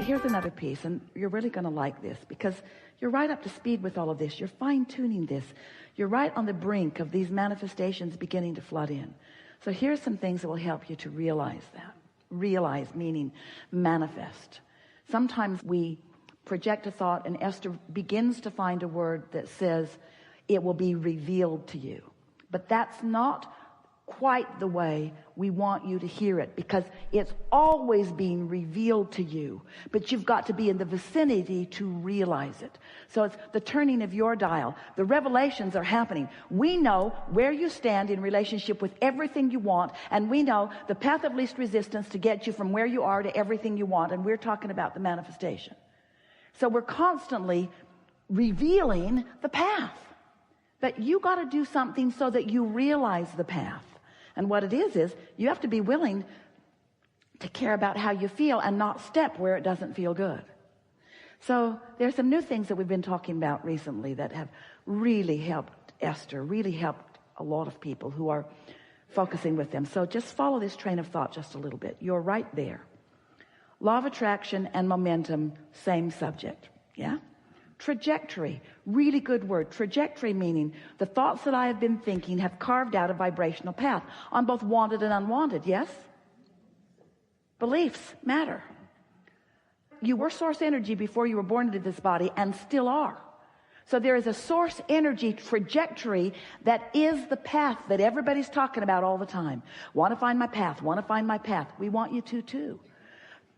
here's another piece, and you're really going to like this because you're right up to speed with all of this. You're fine-tuning this. You're right on the brink of these manifestations beginning to flood in. So here's some things that will help you to realize that. Realize meaning manifest. Sometimes we project a thought, and Esther begins to find a word that says it will be revealed to you. But that's not quite the way we want you to hear it, because it's always being revealed to you, but you've got to be in the vicinity to realize it. So it's the turning of your dial. The revelations are happening. We know where you stand in relationship with everything you want, and we know the path of least resistance to get you from where you are to everything you want, and we're talking about the manifestation. So we're constantly revealing the path, but you got to do something so that you realize the path. And what it is you have to be willing to care about how you feel and not step where it doesn't feel good. So there's some new things that we've been talking about recently that have really helped Esther, really helped a lot of people who are focusing with them. So just follow this train of thought just a little bit. You're right there. Law of attraction and momentum, same subject. Yeah? Trajectory, really good word. Trajectory meaning the thoughts that I have been thinking have carved out a vibrational path on both wanted and unwanted, yes? Beliefs matter. You were source energy before you were born into this body and still are. So there is a source energy trajectory that is the path that everybody's talking about all the time. Want to find my path, want to find my path. We want you to too.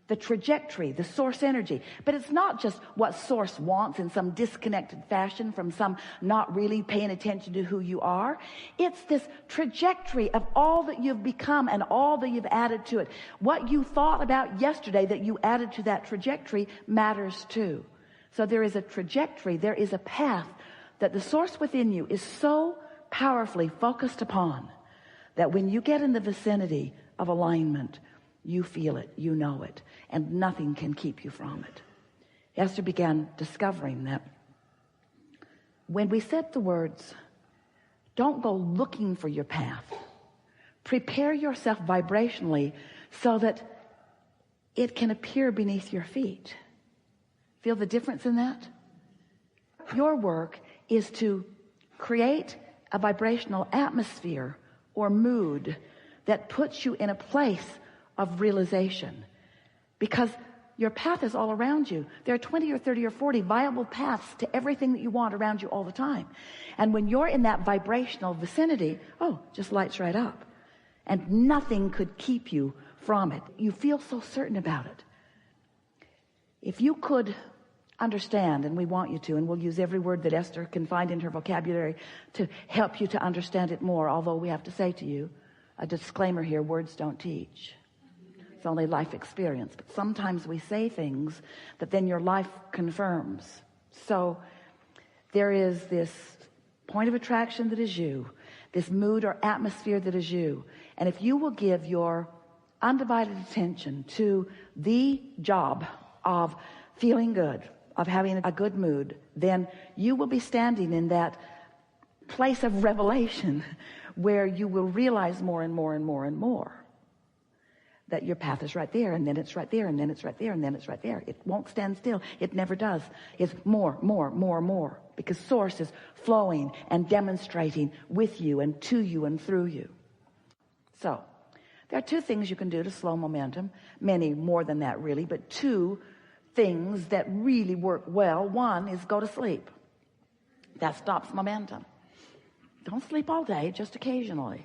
The trajectory, the source energy. But it's not just what source wants in some disconnected fashion from some not really paying attention to who you are. It's this trajectory of all that you've become and all that you've added to it. What you thought about yesterday that you added to that trajectory matters too. So there is a trajectory, there is a path that the source within you is so powerfully focused upon that when you get in the vicinity of alignment, you feel it, you know it, and nothing can keep you from it. Esther began discovering that when we said the words, don't go looking for your path. Prepare yourself vibrationally so that it can appear beneath your feet. Feel the difference in that? Your work is to create a vibrational atmosphere or mood that puts you in a place of realization, because your path is all around you. There are 20 or 30 or 40 viable paths to everything that you want around you all the time. And when you're in that vibrational vicinity, just lights right up. And nothing could keep you from it. You feel so certain about it. If you could understand, and we want you to, and we'll use every word that Esther can find in her vocabulary to help you to understand it more, although we have to say to you, a disclaimer here, words don't teach. It's only life experience. But sometimes we say things that then your life confirms. So there is this point of attraction that is you, this mood or atmosphere that is you. And if you will give your undivided attention to the job of feeling good, of having a good mood, then you will be standing in that place of revelation where you will realize more and more and more and more that your path is right there, and then it's right there, and then it's right there, and then it's right there. It won't stand still. It never does. It's more, because source is flowing and demonstrating with you and to you and through you. So there are two things you can do to slow momentum, many more than that really, but two things that really work well. One is go to sleep. That stops momentum. Don't sleep all day, just occasionally.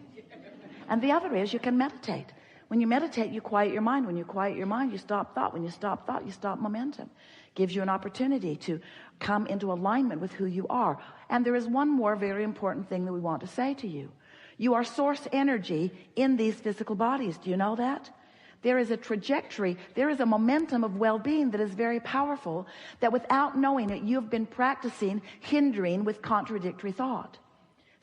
And the other is you can meditate. When you meditate, you quiet your mind. When you quiet your mind, you stop thought. When you stop thought, you stop momentum. Gives you an opportunity to come into alignment with who you are. And there is one more very important thing that we want to say to you. You are source energy in these physical bodies. Do you know that? There is a trajectory, there is a momentum of well-being that is very powerful, that without knowing it, you've been practicing hindering with contradictory thought.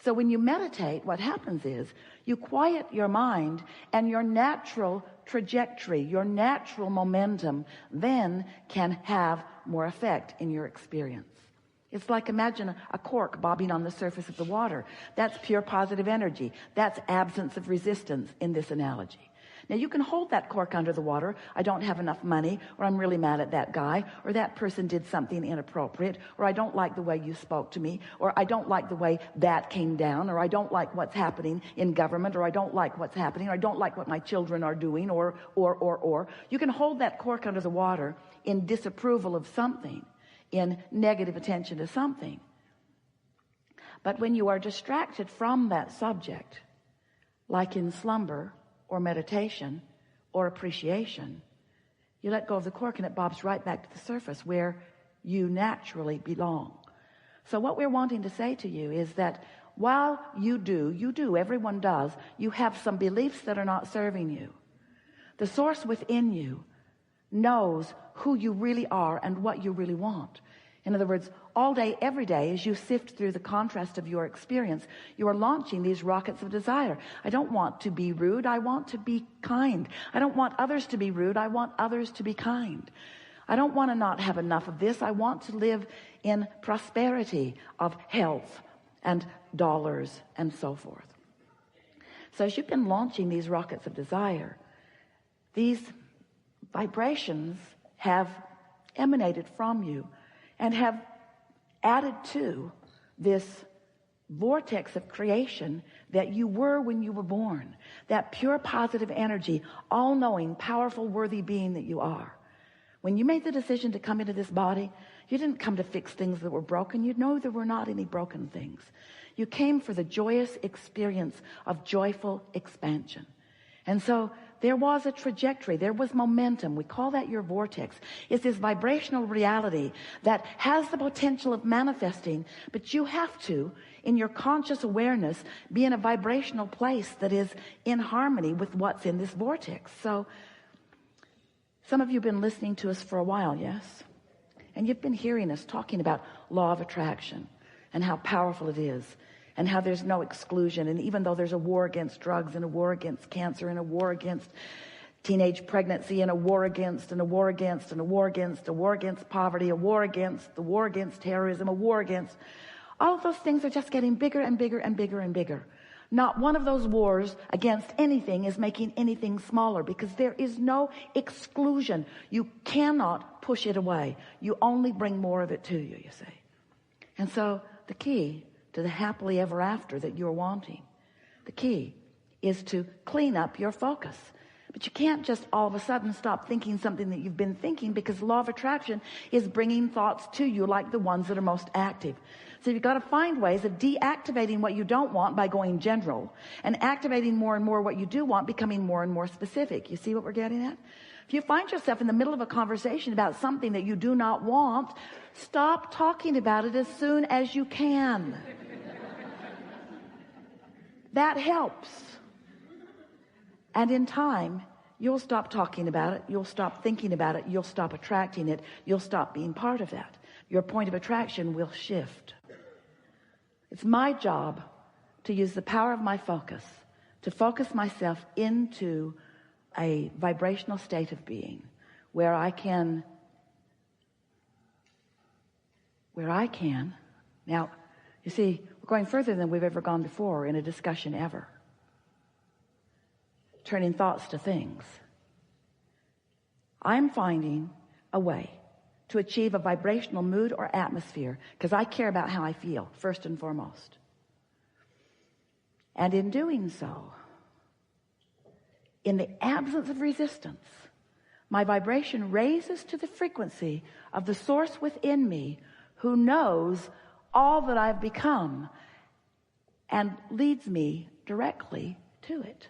So when you meditate, what happens is you quiet your mind, and your natural trajectory, your natural momentum then can have more effect in your experience. It's like, imagine a cork bobbing on the surface of the water. That's pure positive energy. That's absence of resistance in this analogy. Now you can hold that cork under the water. I don't have enough money, or I'm really mad at that guy, or that person did something inappropriate, or I don't like the way you spoke to me, or I don't like the way that came down, or I don't like what's happening in government, or I don't like what's happening, or I don't like what my children are doing, or. You can hold that cork under the water in disapproval of something, in negative attention to something. But when you are distracted from that subject, like in slumber or meditation or appreciation, you let go of the cork and it bobs right back to the surface where you naturally belong. So what we're wanting to say to you is that while you do, everyone does, you have some beliefs that are not serving you. The source within you knows who you really are and what you really want. In other words, all day, every day, as you sift through the contrast of your experience, you are launching these rockets of desire. I don't want to be rude. I want to be kind. I don't want others to be rude. I want others to be kind. I don't want to not have enough of this. I want to live in prosperity of health and dollars and so forth. So as you've been launching these rockets of desire, these vibrations have emanated from you and have added to this vortex of creation that you were when you were born, that pure positive energy, all-knowing, powerful, worthy being that you are. When you made the decision to come into this body, you didn't come to fix things that were broken. You know there were not any broken things. You came for the joyous experience of joyful expansion. And so there was a trajectory. There was momentum. We call that your vortex. It's this vibrational reality that has the potential of manifesting, but you have to, in your conscious awareness, be in a vibrational place that is in harmony with what's in this vortex. So some of you have been listening to us for a while, yes? And you've been hearing us talking about law of attraction and how powerful it is, and how there's no exclusion. And even though there's a war against drugs and a war against cancer and a war against teenage pregnancy and a war against and a war against and a war against, a war against poverty, a war against, the war against terrorism, a war against, all of those things are just getting bigger and bigger and bigger and bigger. Not one of those wars against anything is making anything smaller, because there is no exclusion. You cannot push it away. You only bring more of it to you, you see. And so the key to the happily ever after that you're wanting, the key is to clean up your focus. But you can't just all of a sudden stop thinking something that you've been thinking, because the law of attraction is bringing thoughts to you like the ones that are most active. So you've got to find ways of deactivating what you don't want by going general, and activating more and more what you do want, becoming more and more specific. You see what we're getting at? If you find yourself in the middle of a conversation about something that you do not want, stop talking about it as soon as you can. That helps. And in time, you'll stop talking about it. You'll stop thinking about it. You'll stop attracting it. You'll stop being part of that. Your point of attraction will shift. It's my job to use the power of my focus to focus myself into a vibrational state of being where I can, now, you see, we're going further than we've ever gone before in a discussion ever. Turning thoughts to things. I'm finding a way to achieve a vibrational mood or atmosphere, because I care about how I feel, first and foremost. And in doing so, in the absence of resistance, my vibration raises to the frequency of the source within me who knows all that I've become and leads me directly to it.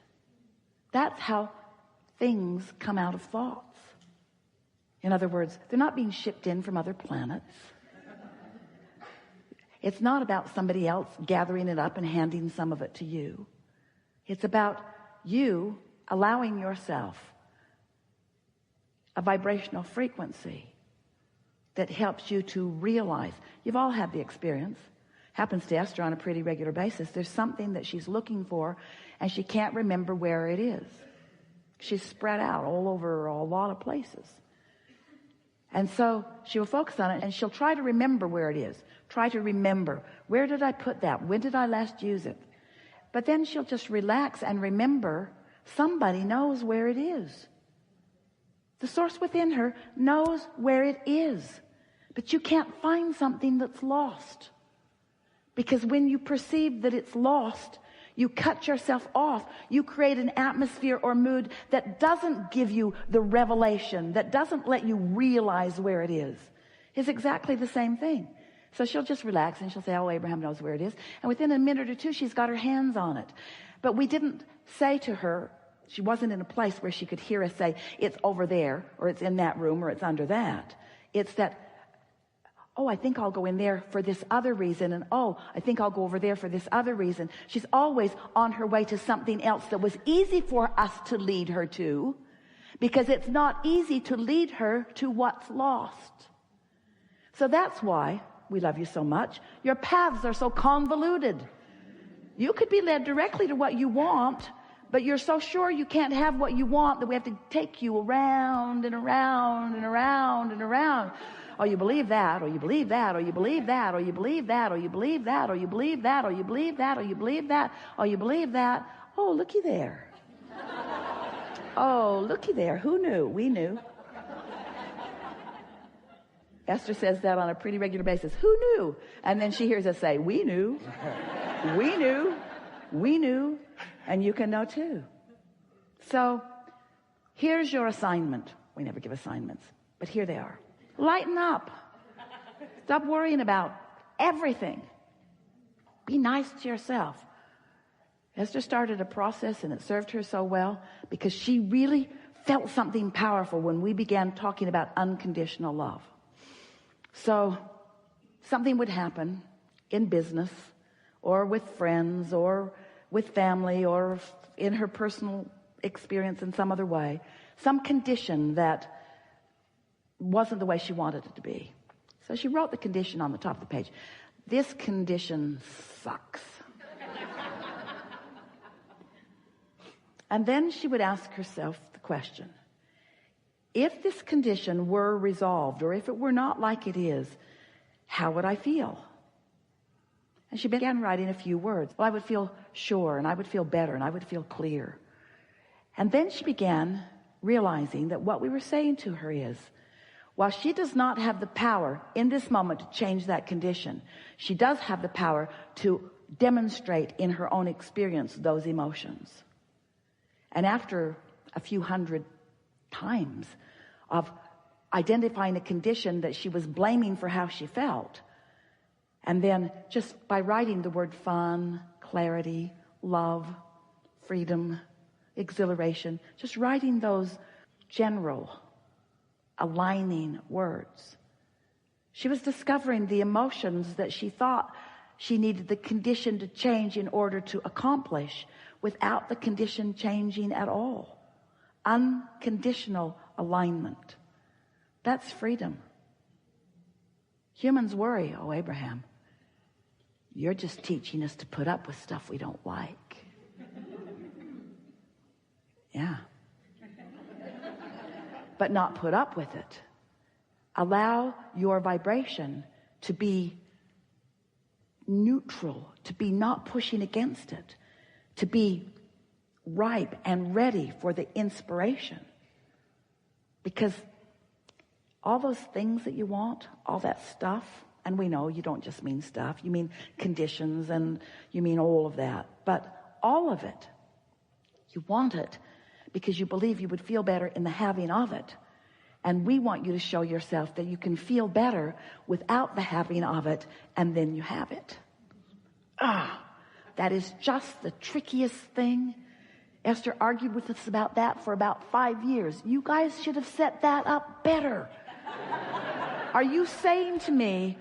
That's how things come out of thoughts. In other words, they're not being shipped in from other planets. It's not about somebody else gathering it up and handing some of it to you. It's about you allowing yourself a vibrational frequency that helps you to realize. You've all had the experience. Happens to Esther on a pretty regular basis. There's something that she's looking for and she can't remember where it is. She's spread out all over a lot of places. And so she will focus on it and she'll try to remember where it is. Try to remember, where did I put that? When did I last use it? But then she'll just relax and remember Somebody knows where it is. The source within her knows where it is. But you can't find something that's lost. Because when you perceive that it's lost, you cut yourself off. You create an atmosphere or mood that doesn't give you the revelation, that doesn't let you realize where it is. It's exactly the same thing. So she'll just relax and she'll say, oh, Abraham knows where it is. And within a minute or two, she's got her hands on it. But we didn't say to her, she wasn't in a place where she could hear us say, it's over there, or it's in that room, or it's under that. It's that, oh, I think I'll go in there for this other reason. And oh, I think I'll go over there for this other reason. She's always on her way to something else that was easy for us to lead her to, because it's not easy to lead her to what's lost. So that's why we love you so much. Your paths are so convoluted. You could be led directly to what you want, but you're so sure you can't have what you want that we have to take you around and around and around and around. Oh, you believe that, or you believe that, or you believe that, or you believe that, or you believe that, or you believe that, or you believe that, or you believe that, or you believe that. Oh, looky there. Oh, looky there. Who knew? We knew. Esther says that on a pretty regular basis. Who knew? And then she hears us say, we knew. We knew. We knew. And you can know too. So here's your assignment. We never give assignments, but here they are. Lighten up. Stop worrying about everything. Be nice to yourself. Esther started a process, and it served her so well because she really felt something powerful when we began talking about unconditional love. So something would happen in business or with friends or with family or in her personal experience in some other way, some condition that wasn't the way she wanted it to be. So she wrote the condition on the top of the page. This condition sucks. And then she would ask herself the question, if this condition were resolved, or if it were not like it is, how would I feel? And she began writing a few words. Well, I would feel sure, and I would feel better, and I would feel clear. And then she began realizing that what we were saying to her is, while she does not have the power in this moment to change that condition, she does have the power to demonstrate in her own experience those emotions. And after a few hundred times of identifying a condition that she was blaming for how she felt, and then just by writing the word fun, clarity, love, freedom, exhilaration, just writing those general aligning words, she was discovering the emotions that she thought she needed the condition to change in order to accomplish without the condition changing at all. Unconditional alignment. That's freedom. Humans worry, oh, Abraham, you're just teaching us to put up with stuff we don't like. Yeah. But not put up with it. Allow your vibration to be neutral, to be not pushing against it, to be ripe and ready for the inspiration. Because all those things that you want, all that stuff, and we know you don't just mean stuff, you mean conditions and you mean all of that. But all of it, you want it because you believe you would feel better in the having of it. And we want you to show yourself that you can feel better without the having of it, and then you have it. That is just the trickiest thing. Esther argued with us about that for about 5 years. You guys should have set that up better. Are you saying to me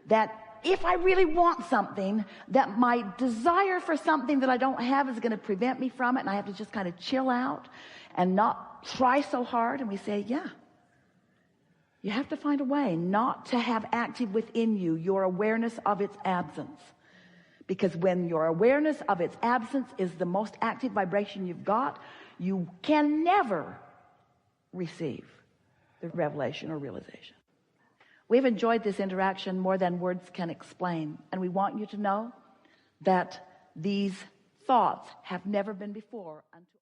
that if I really want something, that my desire for something that I don't have is going to prevent me from it, and I have to just kind of chill out and not try so hard? And we say, yeah. You have to find a way not to have active within you your awareness of its absence. Because when your awareness of its absence is the most active vibration you've got, you can never receive the revelation or realization. We've enjoyed this interaction more than words can explain. And we want you to know that these thoughts have never been before until